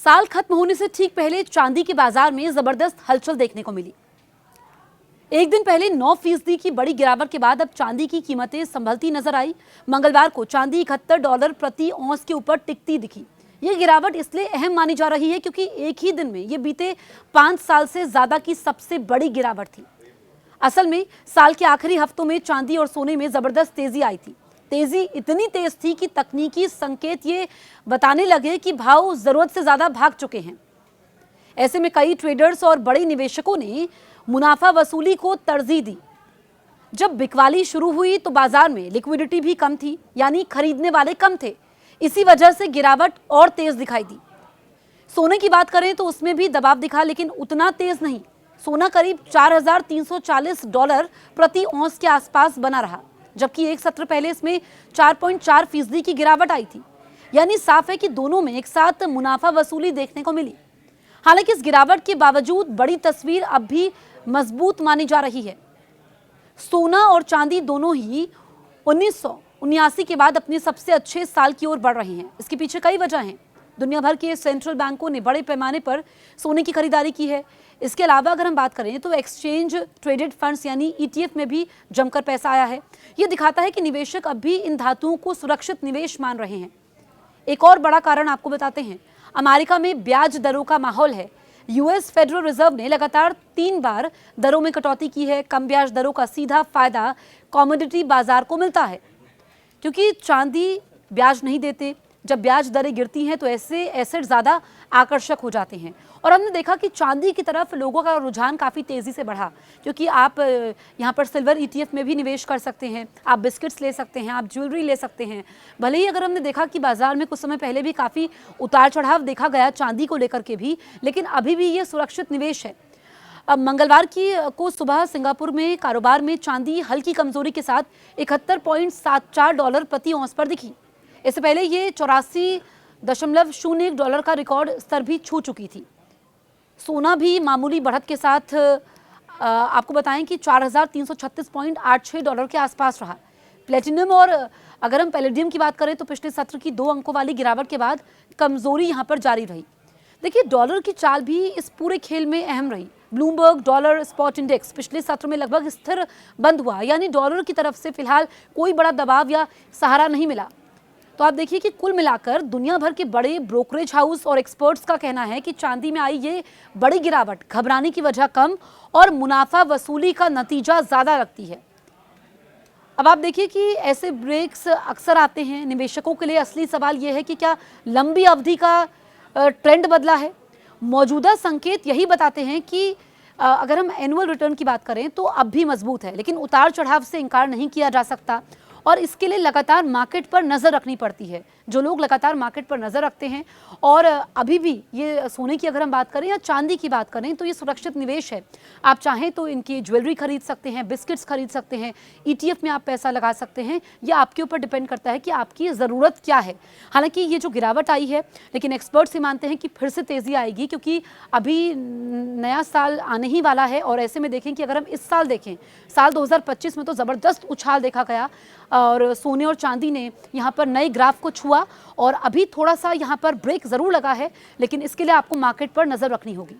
साल खत्म होने से ठीक पहले चांदी के बाजार में जबरदस्त हलचल देखने को मिली। एक दिन पहले 9% की बड़ी गिरावट के बाद अब चांदी की कीमतें संभलती नजर आई। मंगलवार को चांदी $71 प्रति औंस के ऊपर टिकती दिखी। ये गिरावट इसलिए अहम मानी जा रही है क्योंकि एक ही दिन में ये बीते 5 साल से ज्यादा की सबसे बड़ी गिरावट थी। असल में साल के आखिरी हफ्तों में चांदी और सोने में जबरदस्त तेजी आई थी। तेजी इतनी तेज थी कि तकनीकी संकेत ये बताने लगे कि भाव जरूरत से ज्यादा भाग चुके हैं। ऐसे में कई ट्रेडर्स और बड़े निवेशकों ने मुनाफा वसूली को तरजीह दी। जब बिकवाली शुरू हुई तो बाजार में लिक्विडिटी भी कम थी, यानी खरीदने वाले कम थे। इसी वजह से गिरावट और तेज दिखाई दी। सोने की बात करें तो उसमें भी दबाव दिखा, लेकिन उतना तेज नहीं। सोना करीब $4,340 प्रति औंस के आसपास बना रहा, जबकि एक सत्र पहले इसमें 4.4% की गिरावट आई थी। यानी साफ है कि दोनों में एक साथ मुनाफा वसूली देखने को मिली। हालांकि इस गिरावट के बावजूद बड़ी तस्वीर अब भी मजबूत मानी जा रही है। सोना और चांदी दोनों ही 1979 के बाद अपने सबसे अच्छे साल की ओर बढ़ रहे हैं। इसके पीछे कई वजह हैं। दुनिया भर के सेंट्रल बैंकों ने बड़े पैमाने पर सोने की खरीदारी की है। इसके अलावा अगर हम बात करें तो एक्सचेंज ट्रेडेड फंड्स यानी ETF में भी जमकर पैसा आया है। यह दिखाता है कि निवेशक अब भी इन धातुओं को सुरक्षित निवेश मान रहे हैं। एक और बड़ा कारण आपको बताते हैं। अमेरिका में ब्याज दरों का माहौल है। US फेडरल रिजर्व ने लगातार 3 बार दरों में कटौती की है। कम ब्याज दरों का सीधा फायदा कमोडिटी बाजार को मिलता है, क्योंकि चांदी ब्याज नहीं देते। जब ब्याज दरें गिरती हैं तो ऐसे एसेट ज़्यादा आकर्षक हो जाते हैं। और हमने देखा कि चांदी की तरफ लोगों का रुझान काफ़ी तेज़ी से बढ़ा, क्योंकि आप यहाँ पर सिल्वर ETF में भी निवेश कर सकते हैं, आप बिस्किट्स ले सकते हैं, आप ज्वेलरी ले सकते हैं। भले ही अगर हमने देखा कि बाजार में कुछ समय पहले भी काफ़ी उतार चढ़ाव देखा गया चांदी को लेकर के भी, लेकिन अभी भी ये सुरक्षित निवेश है। अब मंगलवार को सुबह सिंगापुर में कारोबार में चांदी हल्की कमजोरी के साथ $71.74 प्रति औंस पर दिखी। इससे पहले ये $84.01 का रिकॉर्ड स्तर भी छू चुकी थी। सोना भी मामूली बढ़त के साथ आपको बताएं कि $4,336.86 के आसपास रहा। प्लेटिनम और अगर हम पैलेडियम की बात करें तो पिछले सत्र की 2 अंकों वाली गिरावट के बाद कमजोरी यहां पर जारी रही। देखिए, डॉलर की चाल भी इस पूरे खेल में अहम रही। ब्लूमबर्ग डॉलर स्पॉट इंडेक्स पिछले सत्र में लगभग स्थिर बंद हुआ, यानी डॉलर की तरफ से फिलहाल कोई बड़ा दबाव या सहारा नहीं मिला। तो आप देखिए कि कुल मिलाकर दुनिया भर के बड़े ब्रोकरेज हाउस और एक्सपर्ट्स का कहना है कि चांदी में आई ये बड़ी गिरावट घबराने की वजह कम और मुनाफा वसूली का नतीजा ज्यादा लगती है। अब आप देखिए कि ऐसे ब्रेक्स अक्सर आते हैं। निवेशकों के लिए असली सवाल यह है कि क्या लंबी अवधि का ट्रेंड बदला है। मौजूदा संकेत यही बताते हैं कि अगर हम एनुअल रिटर्न की बात करें तो अब भी मजबूत है, लेकिन उतार चढ़ाव से इनकार नहीं किया जा सकता और इसके लिए लगातार मार्केट पर नज़र रखनी पड़ती है। जो लोग लगातार मार्केट पर नज़र रखते हैं और अभी भी ये सोने की अगर हम बात करें या चांदी की बात करें तो ये सुरक्षित निवेश है। आप चाहें तो इनकी ज्वेलरी खरीद सकते हैं, बिस्किट्स खरीद सकते हैं, ETF में आप पैसा लगा सकते हैं। यह आपके ऊपर डिपेंड करता है कि आपकी ज़रूरत क्या है। हालांकि ये जो गिरावट आई है, लेकिन एक्सपर्ट्स ये मानते हैं कि फिर से तेज़ी आएगी, क्योंकि अभी नया साल आने ही वाला है। और ऐसे में देखें कि अगर हम इस साल देखें, साल 2025 में तो ज़बरदस्त उछाल देखा गया और सोने और चांदी ने यहाँ पर नए ग्राफ को छुआ और अभी थोड़ा सा यहाँ पर ब्रेक ज़रूर लगा है, लेकिन इसके लिए आपको मार्केट पर नज़र रखनी होगी।